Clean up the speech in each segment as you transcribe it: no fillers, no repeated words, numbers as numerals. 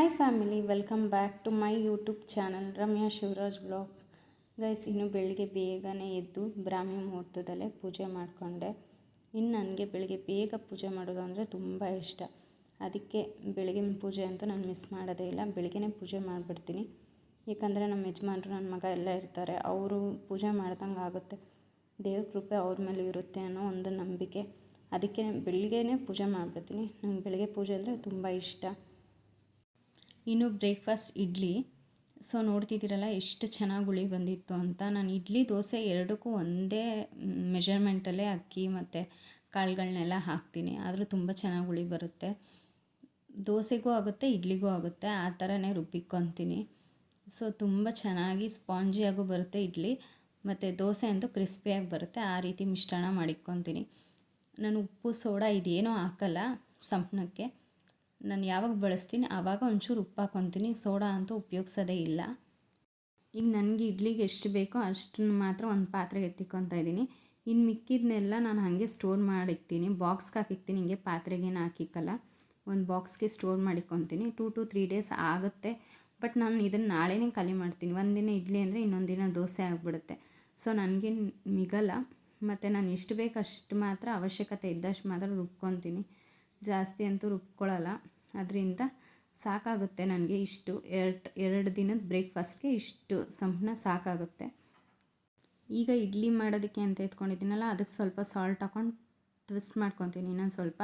Hi family, welcome back to my YouTube channel Ramya Shivaraj blogs. Guys, ಇನ್ನು ಬೆಳಿಗ್ಗೆ ಬೇಗನೆ ಎದ್ದು ಬ್ರಾಹ್ಮಿ ಮುಹೂರ್ತದಲ್ಲೇ ಪೂಜೆ ಮಾಡಿಕೊಂಡೆ. ಇನ್ನು ನನಗೆ ಬೆಳಿಗ್ಗೆ ಬೇಗ ಪೂಜೆ ಮಾಡೋದು ಅಂದರೆ ತುಂಬ ಇಷ್ಟ. ಅದಕ್ಕೆ ಬೆಳಗಿನ ಪೂಜೆ ಅಂತೂ ನಾನು ಮಿಸ್ ಮಾಡೋದೇ ಇಲ್ಲ. ಬೆಳಿಗ್ಗೆನೇ ಪೂಜೆ ಮಾಡಿಬಿಡ್ತೀನಿ. ಏಕೆಂದರೆ ನಮ್ಮ ಯಜಮಾನ್ರು, ನನ್ನ ಮಗ ಎಲ್ಲ ಇರ್ತಾರೆ. ಅವರು ಪೂಜೆ ಮಾಡ್ದಂಗೆ ಆಗುತ್ತೆ, ದೇವ್ರ ಕೃಪೆ ಅವ್ರ ಮೇಲೆ ಇರುತ್ತೆ ಅನ್ನೋ ಒಂದು ನಂಬಿಕೆ. ಅದಕ್ಕೆ ಬೆಳಿಗ್ಗೆನೇ ಪೂಜೆ ಮಾಡಿಬಿಡ್ತೀನಿ. ನನಗೆ ಬೆಳಗ್ಗೆ ಪೂಜೆ ಅಂದರೆ ತುಂಬ ಇಷ್ಟ. ಇನ್ನು ಬ್ರೇಕ್ಫಾಸ್ಟ್ ಇಡ್ಲಿ. ಸೊ ನೋಡ್ತಿದ್ದೀರಲ್ಲ ಎಷ್ಟು ಚೆನ್ನಾಗಿ ಹುಳಿ ಬಂದಿತ್ತು ಅಂತ. ನಾನು ಇಡ್ಲಿ ದೋಸೆ ಎರಡಕ್ಕೂ ಒಂದೇ ಮೆಷರ್ಮೆಂಟಲ್ಲೇ ಅಕ್ಕಿ ಮತ್ತು ಕಾಳುಗಳನ್ನೆಲ್ಲ ಹಾಕ್ತೀನಿ. ಆದರೂ ತುಂಬ ಚೆನ್ನಾಗಿ ಹುಳಿ ಬರುತ್ತೆ. ದೋಸೆಗೂ ಆಗುತ್ತೆ, ಇಡ್ಲಿಗೂ ಆಗುತ್ತೆ. ಆ ಥರನೇ ರುಬ್ಬಿಕ್ಕೊತೀನಿ. ಸೊ ತುಂಬ ಚೆನ್ನಾಗಿ ಸ್ಪಾಂಜಿಯಾಗೂ ಬರುತ್ತೆ ಇಡ್ಲಿ, ಮತ್ತು ದೋಸೆ ಅಂತೂ ಕ್ರಿಸ್ಪಿಯಾಗಿ ಬರುತ್ತೆ. ಆ ರೀತಿ ಮಿಶ್ರಣ ಮಾಡಿಕ್ಕೊತೀನಿ. ನಾನು ಉಪ್ಪು ಸೋಡಾ ಇದೇನೂ ಹಾಕಲ್ಲ ಸಂಪಣಕ್ಕೆ. ನಾನು ಯಾವಾಗ ಬಳಸ್ತೀನಿ ಆವಾಗ ಒಂಚೂರು ಉಪ್ಪು ಹಾಕ್ಕೊತೀನಿ. ಸೋಡಾ ಅಂತೂ ಉಪಯೋಗಿಸೋದೇ ಇಲ್ಲ. ಈಗ ನನಗೆ ಇಡ್ಲಿಗೆ ಎಷ್ಟು ಬೇಕೋ ಅಷ್ಟನ್ನು ಮಾತ್ರ ಒಂದು ಪಾತ್ರೆಗೆ ಎತ್ತಿಕ್ಕೊತಾ ಇದ್ದೀನಿ. ಇನ್ನು ಮಿಕ್ಕಿದ್ನೆಲ್ಲ ನಾನು ಹಾಗೆ ಸ್ಟೋರ್ ಮಾಡಿಕ್ತೀನಿ. ಬಾಕ್ಸ್ಗೆ ಹಾಕಿಕ್ತೀನಿ, ಹಿಂಗೆ ಪಾತ್ರೆಗೇನು ಹಾಕಿಕ್ಕಲ್ಲ. ಒಂದು ಬಾಕ್ಸ್ಗೆ ಸ್ಟೋರ್ ಮಾಡಿಕ್ಕೊತೀನಿ. 2 to 3 ಡೇಸ್ ಆಗುತ್ತೆ. ಬಟ್ ನಾನು ಇದನ್ನು ನಾಳೆನೇ ಖಾಲಿ ಮಾಡ್ತೀನಿ. ಒಂದಿನ ಇಡ್ಲಿ ಅಂದರೆ ಇನ್ನೊಂದು ದಿನ ದೋಸೆ ಆಗಿಬಿಡುತ್ತೆ. ಸೊ ನನಗೆ ಮಿಗಲ್ಲ. ಮತ್ತು ನಾನು ಎಷ್ಟು ಬೇಕು ಅಷ್ಟು ಮಾತ್ರ, ಅವಶ್ಯಕತೆ ಇದ್ದಷ್ಟು ಮಾತ್ರ ರುಬ್ಕೊತೀನಿ. ಜಾಸ್ತಿ ಅಂತೂ ರುಬ್ಕೊಳ್ಳಲ್ಲ. ಅದರಿಂದ ಸಾಕಾಗುತ್ತೆ ನನಗೆ. ಇಷ್ಟು ಎರಡು ದಿನದ ಬ್ರೇಕ್ಫಾಸ್ಟ್ಗೆ ಇಷ್ಟು ಸಂಪಣ ಸಾಕಾಗುತ್ತೆ. ಈಗ ಇಡ್ಲಿ ಮಾಡೋದಕ್ಕೆ ಅಂತ ಎತ್ಕೊಂಡಿದ್ದೀನಲ್ಲ, ಅದಕ್ಕೆ ಸ್ವಲ್ಪ ಸಾಲ್ಟ್ ಹಾಕ್ಕೊಂಡು ಟ್ವಿಸ್ಟ್ ಮಾಡ್ಕೊತೀನಿ ಇನ್ನೊಂದು ಸ್ವಲ್ಪ.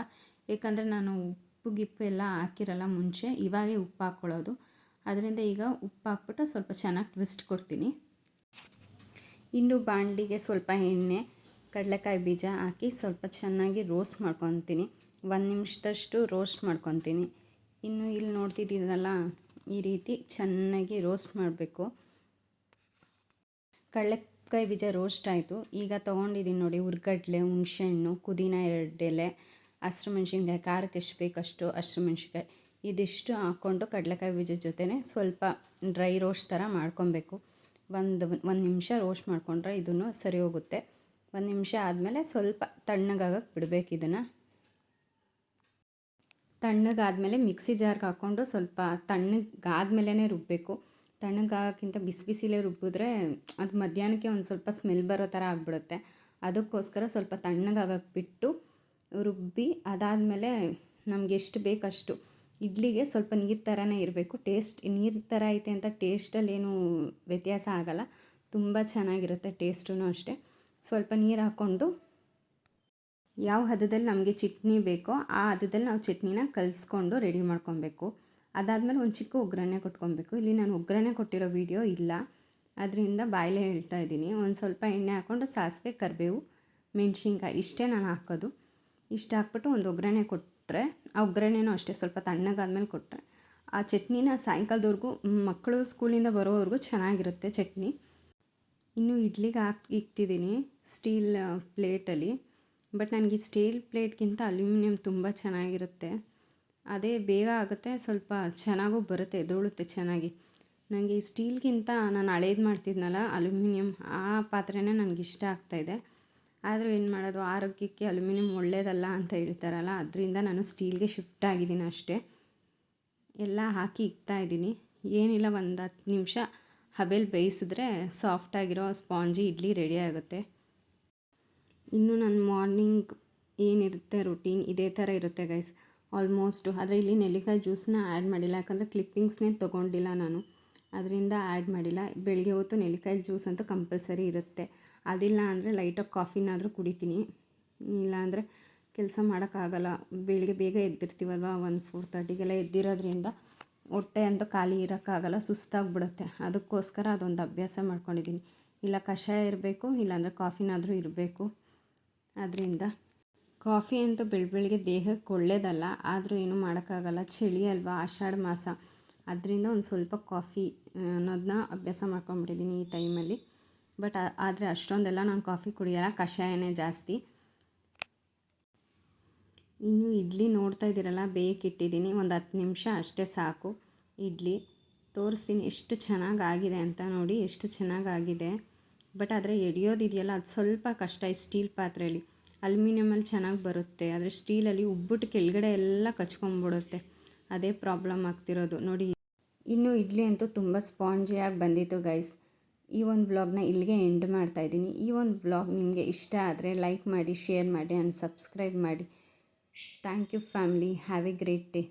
ಏಕೆಂದರೆ ನಾನು ಉಪ್ಪು ಗಿಪ್ಪು ಎಲ್ಲ ಹಾಕಿರಲ್ಲ ಮುಂಚೆ, ಇವಾಗೇ ಉಪ್ಪು ಹಾಕ್ಕೊಳ್ಳೋದು. ಅದರಿಂದ ಈಗ ಉಪ್ಪು ಹಾಕ್ಬಿಟ್ಟು ಸ್ವಲ್ಪ ಚೆನ್ನಾಗಿ ಟ್ವಿಸ್ಟ್ ಕೊಡ್ತೀನಿ. ಇನ್ನು ಬಾಣಲಿಗೆ ಸ್ವಲ್ಪ ಎಣ್ಣೆ, ಕಡಲೆಕಾಯಿ ಬೀಜ ಹಾಕಿ ಸ್ವಲ್ಪ ಚೆನ್ನಾಗಿ ರೋಸ್ಟ್ ಮಾಡ್ಕೊತೀನಿ. 1 ನಿಮಿಷದಷ್ಟು ರೋಸ್ಟ್ ಮಾಡ್ಕೊತೀನಿ. ಇನ್ನು ಇಲ್ಲಿ ನೋಡ್ತಿದ್ದೀರಲ್ಲ, ಈ ರೀತಿ ಚೆನ್ನಾಗಿ ರೋಸ್ಟ್ ಮಾಡಬೇಕು. ಕಡಲೆಕಾಯಿ ಬೀಜ ರೋಸ್ಟ್ ಆಯಿತು. ಈಗ ತೊಗೊಂಡಿದ್ದೀನಿ ನೋಡಿ, ಹುರ್ಗಡ್ಲೆ, ಹುಣಸೆಹಣ್ಣು, ಪುದೀನ 2 ಎಲೆ, ಹಸಿಮೆಣ್ಸಿನ್ಕಾಯಿ, ಖಾರಕ್ಕೆ ಎಷ್ಟು ಬೇಕಷ್ಟು ಹಸಿಮೆಣ್ಸಿನ್ಕಾಯಿ, ಇದಿಷ್ಟು ಹಾಕ್ಕೊಂಡು ಕಡಲೆಕಾಯಿ ಬೀಜದ ಜೊತೆನೇ ಸ್ವಲ್ಪ ಡ್ರೈ ರೋಸ್ಟ್ ಥರ ಮಾಡ್ಕೊಬೇಕು. ಒಂದು ನಿಮಿಷ ರೋಸ್ಟ್ ಮಾಡಿಕೊಂಡ್ರೆ ಇದನ್ನು ಸರಿ ಹೋಗುತ್ತೆ. 1 ನಿಮಿಷ ಆದಮೇಲೆ ಸ್ವಲ್ಪ ತಣ್ಣಗಾಗಕ್ಕೆ ಬಿಡಬೇಕು. ಇದನ್ನು ತಣ್ಣಗಾದಮೇಲೆ ಮಿಕ್ಸಿ ಜಾರ್ಗೆ ಹಾಕ್ಕೊಂಡು ಸ್ವಲ್ಪ ತಣ್ಣಗಾದ್ಮೇಲೆ ರುಬ್ಬಬೇಕು. ತಣ್ಣಗಾಗೋಕ್ಕಿಂತ ಬಿಸಿಲೇ ರುಬ್ಬಿದ್ರೆ ಅದು ಮಧ್ಯಾಹ್ನಕ್ಕೆ ಒಂದು ಸ್ವಲ್ಪ ಸ್ಮೆಲ್ ಬರೋ ಥರ ಆಗಿಬಿಡುತ್ತೆ. ಅದಕ್ಕೋಸ್ಕರ ಸ್ವಲ್ಪ ತಣ್ಣಗಾಗಕ್ಕೆ ಬಿಟ್ಟು ರುಬ್ಬಿ, ಅದಾದಮೇಲೆ ನಮಗೆ ಎಷ್ಟು ಬೇಕಷ್ಟು. ಇಡ್ಲಿಗೆ ಸ್ವಲ್ಪ ನೀರು ಥರನೇ ಇರಬೇಕು. ಟೇಸ್ಟ್ ನೀರು ಥರ ಐತೆ ಅಂತ ಟೇಸ್ಟಲ್ಲೇನು ವ್ಯತ್ಯಾಸ ಆಗೋಲ್ಲ, ತುಂಬ ಚೆನ್ನಾಗಿರುತ್ತೆ ಟೇಸ್ಟೂ ಅಷ್ಟೇ. ಸ್ವಲ್ಪ ನೀರು ಹಾಕ್ಕೊಂಡು ಯಾವ ಹದದಲ್ಲಿ ನಮಗೆ ಚಟ್ನಿ ಬೇಕೋ ಆ ಹದದಲ್ಲಿ ನಾವು ಚಟ್ನಿನ ಕಲಿಸ್ಕೊಂಡು ರೆಡಿ ಮಾಡ್ಕೊಬೇಕು. ಅದಾದಮೇಲೆ ಒಂದು ಚಿಕ್ಕ ಒಗ್ಗರಣೆ ಕೊಟ್ಕೊಬೇಕು. ಇಲ್ಲಿ ನಾನು ಒಗ್ಗರಣೆ ಕೊಟ್ಟಿರೋ ವಿಡಿಯೋ ಇಲ್ಲ, ಅದರಿಂದ ಬಾಯಲ್ಲೇ ಹೇಳ್ತಾ ಇದ್ದೀನಿ. ಒಂದು ಸ್ವಲ್ಪ ಎಣ್ಣೆ ಹಾಕ್ಕೊಂಡು ಸಾಸಿವೆ, ಕರಿಬೇವು, ಮೆಣಸಿನ್ಕಾಯಿ ಇಷ್ಟೇ ನಾನು ಹಾಕೋದು. ಇಷ್ಟು ಹಾಕ್ಬಿಟ್ಟು ಒಂದು ಒಗ್ಗರಣೆ ಕೊಟ್ಟರೆ, ಆ ಒಗ್ಗರಣೆನೂ ಅಷ್ಟೇ ಸ್ವಲ್ಪ ತಣ್ಣಗಾದ್ಮೇಲೆ ಕೊಟ್ಟರೆ ಆ ಚಟ್ನಿನ ಸಾಯಂಕಾಲದವರೆಗೂ, ಮಕ್ಕಳು ಸ್ಕೂಲಿಂದ ಬರೋವರೆಗೂ ಚೆನ್ನಾಗಿರುತ್ತೆ ಚಟ್ನಿ. ಇನ್ನು ಇಡ್ಲಿಗೆ ಇಕ್ತಿದ್ದೀನಿ ಸ್ಟೀಲ್ ಪ್ಲೇಟಲ್ಲಿ. ಬಟ್ ನನಗೆ ಸ್ಟೀಲ್ ಪ್ಲೇಟ್ಗಿಂತ ಅಲ್ಯೂಮಿನಿಯಂ ತುಂಬ ಚೆನ್ನಾಗಿರುತ್ತೆ. ಅದೇ ಬೇಗ ಆಗುತ್ತೆ, ಸ್ವಲ್ಪ ಚೆನ್ನಾಗೂ ಬರುತ್ತೆ, ಎದ್ದೊಳುತ್ತೆ ಚೆನ್ನಾಗಿ. ನನಗೆ ಸ್ಟೀಲ್ಗಿಂತ ನಾನು ಹಳೇದು ಮಾಡ್ತಿದ್ನಲ್ಲ ಅಲ್ಯೂಮಿನಿಯಂ, ಆ ಪಾತ್ರೆನೇ ನನಗಿಷ್ಟ ಆಗ್ತಾಯಿದೆ. ಆದರೂ ಏನು ಮಾಡೋದು, ಆರೋಗ್ಯಕ್ಕೆ ಅಲ್ಯೂಮಿನಿಯಂ ಒಳ್ಳೆಯದಲ್ಲ ಅಂತ ಹೇಳ್ತಾರಲ್ಲ, ಅದರಿಂದ ನಾನು ಸ್ಟೀಲ್ಗೆ ಶಿಫ್ಟ್ ಆಗಿದ್ದೀನಿ ಅಷ್ಟೇ. ಎಲ್ಲ ಹಾಕಿ ಇಕ್ತಾಯಿದ್ದೀನಿ. ಏನಿಲ್ಲ, ಒಂದು 10 ನಿಮಿಷ ಹಬೆಯಲ್ಲಿ ಬೇಯಿಸಿದ್ರೆ ಸಾಫ್ಟಾಗಿರೋ ಸ್ಪಾಂಜಿ ಇಡ್ಲಿ ರೆಡಿ ಆಗುತ್ತೆ. ಇನ್ನು ನನ್ನ ಮಾರ್ನಿಂಗ್ ಏನಿರುತ್ತೆ ರೂಟೀನ್ ಇದೇ ಥರ ಇರುತ್ತೆ ಗೈಸ್, ಆಲ್ಮೋಸ್ಟು. ಆದರೆ ಇಲ್ಲಿ ನೆಲ್ಲಿಕಾಯಿ ಜ್ಯೂಸನ್ನ ಆ್ಯಡ್ ಮಾಡಿಲ್ಲ, ಯಾಕಂದರೆ ಕ್ಲಿಪ್ಪಿಂಗ್ಸ್ನೇ ತೊಗೊಂಡಿಲ್ಲ ನಾನು, ಅದರಿಂದ ಆ್ಯಡ್ ಮಾಡಿಲ್ಲ. ಬೆಳಗ್ಗೆ ಹೊತ್ತು ನೆಲ್ಲಿಕಾಯಿ ಜ್ಯೂಸ್ ಅಂತೂ ಕಂಪಲ್ಸರಿ ಇರುತ್ತೆ. ಅದಿಲ್ಲ ಅಂದರೆ ಲೈಟಾಗಿ ಕಾಫಿನಾದರೂ ಕುಡಿತೀನಿ. ಇಲ್ಲಾಂದರೆ ಕೆಲಸ ಮಾಡೋಕ್ಕಾಗಲ್ಲ. ಬೆಳಿಗ್ಗೆ ಬೇಗ ಎದ್ದಿರ್ತೀವಲ್ವ, 1-4:30ಗೆಲ್ಲ ಎದ್ದಿರೋದ್ರಿಂದ ಹೊಟ್ಟೆ ಅಂತೂ ಖಾಲಿ ಇರೋಕ್ಕಾಗಲ್ಲ, ಸುಸ್ತಾಗಿಬಿಡುತ್ತೆ. ಅದಕ್ಕೋಸ್ಕರ ಅದೊಂದು ಅಭ್ಯಾಸ ಮಾಡ್ಕೊಂಡಿದ್ದೀನಿ. ಇಲ್ಲ ಕಷಾಯ ಇರಬೇಕು, ಇಲ್ಲಾಂದರೆ ಕಾಫಿನಾದರೂ ಇರಬೇಕು. ಅದರಿಂದ ಕಾಫಿ ಅಂತೂ ಬೆಳಗ್ಗೆ ದೇಹಕ್ಕೆ ಒಳ್ಳೆಯದಲ್ಲ, ಆದರೂ ಏನೂ ಮಾಡೋಕ್ಕಾಗಲ್ಲ. ಚಳಿ ಅಲ್ವಾ, ಆಷಾಢ ಮಾಸ, ಅದರಿಂದ ಒಂದು ಸ್ವಲ್ಪ ಕಾಫಿ ಅನ್ನೋದನ್ನ ಅಭ್ಯಾಸ ಮಾಡ್ಕೊಂಬಿಟ್ಟಿದ್ದೀನಿ ಈ ಟೈಮಲ್ಲಿ. ಬಟ್ ಆದರೆ ಅಷ್ಟೊಂದೆಲ್ಲ ನಾನು ಕಾಫಿ ಕುಡಿಯೋಲ್ಲ, ಕಷಾಯನೇ ಜಾಸ್ತಿ. ಇನ್ನು ಇಡ್ಲಿ ನೋಡ್ತಾ ಇದ್ದೀರಲ್ಲ, ಬೇಯಕ್ಕಿಟ್ಟಿದ್ದೀನಿ. ಒಂದು 10 ನಿಮಿಷ ಅಷ್ಟೇ ಸಾಕು. ಇಡ್ಲಿ ತೋರಿಸ್ತೀನಿ ಎಷ್ಟು ಚೆನ್ನಾಗಾಗಿದೆ ಅಂತ. ನೋಡಿ ಎಷ್ಟು ಚೆನ್ನಾಗಾಗಿದೆ. ಬಟ್ ಆದರೆ ಎಡಿಯೋದಿದೆಯಲ್ಲ, ಅದು ಸ್ವಲ್ಪ ಕಷ್ಟ. ಈ ಸ್ಟೀಲ್ ಪಾತ್ರೆಯಲ್ಲಿ, ಅಲ್ಯೂಮಿನಿಯಮಲ್ಲಿ ಚೆನ್ನಾಗಿ ಬರುತ್ತೆ, ಆದರೆ ಸ್ಟೀಲಲ್ಲಿ ಉಬ್ಬಿಟ್ಟು ಕೆಳಗಡೆ ಎಲ್ಲ ಕಚ್ಕೊಂಡ್ಬಿಡುತ್ತೆ. ಅದೇ ಪ್ರಾಬ್ಲಮ್ ಆಗ್ತಿರೋದು ನೋಡಿ. ಇನ್ನು ಇಡ್ಲಿ ಅಂತೂ ತುಂಬ ಸ್ಪಾಂಜಿಯಾಗಿ ಬಂದಿತ್ತು ಗೈಸ್. ಈ ಒಂದು ವ್ಲಾಗ್ನ ಇಲ್ಲಿಗೆ ಎಂಡ್ ಮಾಡ್ತಾಯಿದ್ದೀನಿ. ಈ ಒಂದು ವ್ಲಾಗ್ ನಿಮಗೆ ಇಷ್ಟ ಆದರೆ ಲೈಕ್ ಮಾಡಿ, ಶೇರ್ ಮಾಡಿ ಆ್ಯಂಡ್ ಸಬ್ಸ್ಕ್ರೈಬ್ ಮಾಡಿ. Thank you family. Have a great day.